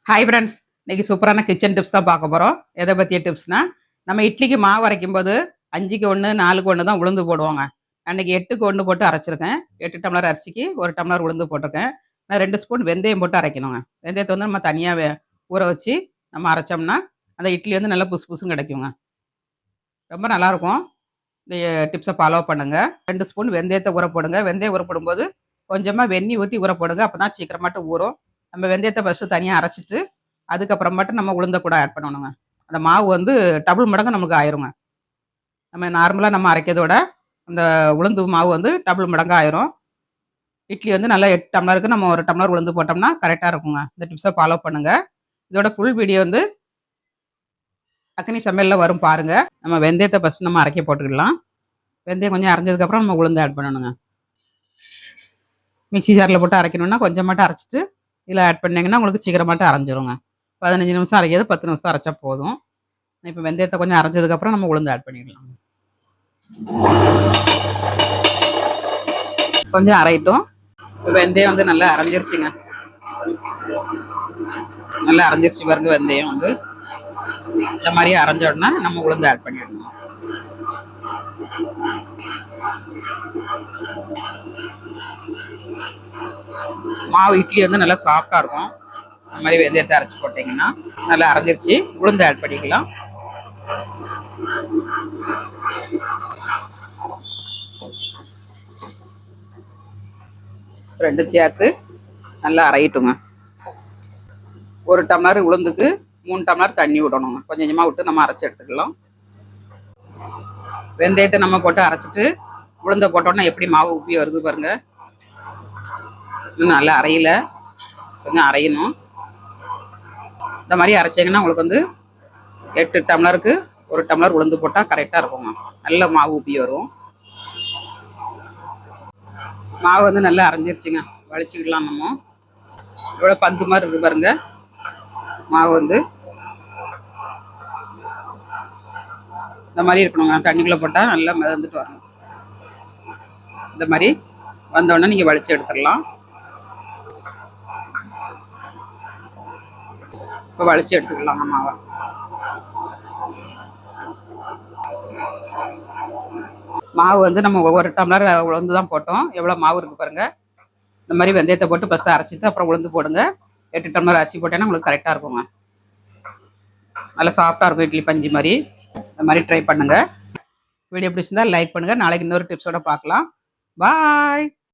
Hi friends, இன்னைக்கு சூப்பரான kitchen tips தான் பார்க்க போகிறோம். எதை பற்றிய டிப்ஸ்னால், நம்ம இட்லிக்கு மாவு அரைக்கும் போது 5க்கு 1 4க்கு 1 தான் உளுந்து போடுவாங்க. அன்றைக்கி 8க்கு 1 போட்டு அரைச்சிருக்கேன். 8 டம்ளர் அரிசிக்கு 1 டம்ளர் உளுந்து போட்டிருக்கேன். நான் 2 ஸ்பூன் வெந்தயம் போட்டு அரைக்கணுங்க. வெந்தயத்தை வந்து நம்ம தனியாக ஊற வச்சு நம்ம அரைச்சோம்னா அந்த இட்லி வந்து நல்லா புசு புசுன்னு கிடைக்குங்க. ரொம்ப நல்லாயிருக்கும். இந்த டிப்ஸை ஃபாலோ பண்ணுங்கள். 2 ஸ்பூன் வெந்தயத்தை ஊற போடுங்க. வெந்தயம் ஊற போடும்போது கொஞ்சமாக வெந்நீர் ஊற்றி ஊற போடுங்க. அப்போ தான் சீக்கிரமாட்டு ஊறும். நம்ம வெந்தயத்தை ஃபஸ்ட்டு தனியாக அரைச்சிட்டு அதுக்கப்புறமாட்டு நம்ம உளுந்த கூட ஆட் பண்ணணுங்க. அந்த மாவு வந்து டபுள் மடங்கு நமக்கு ஆயிருங்க. நம்ம நார்மலாக நம்ம அரைக்கிறதோட அந்த உளுந்து மாவு வந்து டபுள் மடங்கு ஆயிரும். இட்லி வந்து நல்லா 8 டம்ளருக்கு நம்ம 1 டம்ளர் உளுந்து போட்டோம்னா கரெக்டாக இருக்குங்க. இந்த டிப்ஸை ஃபாலோ பண்ணுங்கள். இதோட ஃபுல் வீடியோ வந்து அக்னி சமையலில் வரும் பாருங்கள். நம்ம வெந்தயத்தை ஃபஸ்ட்டு நம்ம அரைக்க போட்டுக்கலாம். வெந்தயம் கொஞ்சம் அரைஞ்சதுக்கப்புறம் நம்ம உளுந்து ஆட் பண்ணணுங்க. மிக்ஸி ஜாரில் போட்டு அரைக்கணும்னா கொஞ்சமாட்டும் அரைச்சிட்டு இதில் ஆட் பண்ணிங்கன்னா உங்களுக்கு சீக்கிரமாட்டும் அரைஞ்சிருங்க. 15 நிமிஷம் அரைக்கிறது 10 நிமிஷம் அரைச்சா போதும். இப்போ வெந்தயத்தை கொஞ்சம் அரைச்சதுக்கப்புறம் நம்ம உளுந்து ஆட் பண்ணிடலாம். கொஞ்சம் அரைட்டும். இப்போ வெந்தயம் வந்து நல்லா அரைஞ்சிருச்சுங்க. நல்லா அரைஞ்சிருச்சு பாருங்க. வெந்தயம் வந்து இந்த மாதிரி அரைஞ்ச உடனே நம்ம உளுந்து ஆட் பண்ணிடணும். மாவு இட்லி வந்து நல்லா சாஃப்டாக இருக்கும். இந்த மாதிரி வெந்தயத்தை அரைச்சி போட்டிங்கன்னா நல்லா அரைஞ்சிருச்சு. உளுந்து ஆட் பண்ணிக்கலாம். ரெண்டு சேர்த்து நல்லா அரையிட்டுங்க. 1 டம்ளர் உளுந்துக்கு 3 டம்ளர் தண்ணி விடணுங்க. கொஞ்சம் கொஞ்சமாக விட்டு நம்ம அரைச்சி எடுத்துக்கலாம். வெந்தயத்தை நம்ம போட்டு அரைச்சிட்டு உளுந்தை போட்டோன்னா எப்படி மாவு உப்பி வருது பாருங்க. இன்னும் நல்லா அரையில, கொஞ்சம் அரையணும். இந்த மாதிரி அரைச்சிங்கன்னா உங்களுக்கு வந்து 8 டம்ளருக்கு 1 டம்ளர் உளுந்து போட்டால் கரெக்டாக இருக்குங்க. நல்ல மாவு ஊப்பி வரும். மாவு வந்து நல்லா அரைஞ்சிருச்சுங்க. வலிச்சுக்கிடலாம். நம்ம எவ்வளோ பந்து மாதிரி இருக்கு பாருங்க. மாவு வந்து இந்த மாதிரி இருக்கணுங்க. தண்ணிக்குள்ளே போட்டால் நல்லா மிதந்துட்டு வரணும். இந்த மாதிரி வந்தோடனே நீங்கள் வலிச்சு எடுத்துடலாம். இப்போ வலிச்சு எடுத்துக்கலாங்க மாவை. மாவு வந்து நம்ம 1 டம்ளர் உளுந்து தான் போட்டோம். எவ்வளோ மாவு இருக்குது பாருங்கள். இந்த மாதிரி வெந்தயத்தை போட்டு ஃபஸ்ட்டு அரைச்சிட்டு அப்புறம் உளுந்து போடுங்க. 8 டம்ளர் அரிசி போட்டேன்னா உங்களுக்கு கரெக்டாக இருக்குங்க. நல்லா சாஃப்டாக இருக்கும் இட்லி பஞ்சு மாதிரி. இந்த மாதிரி ட்ரை பண்ணுங்கள். வீடியோ பிடிச்சிருந்தா லைக் பண்ணுங்கள். நாளைக்கு இன்னொரு டிப்ஸோட பார்க்கலாம். பாய்.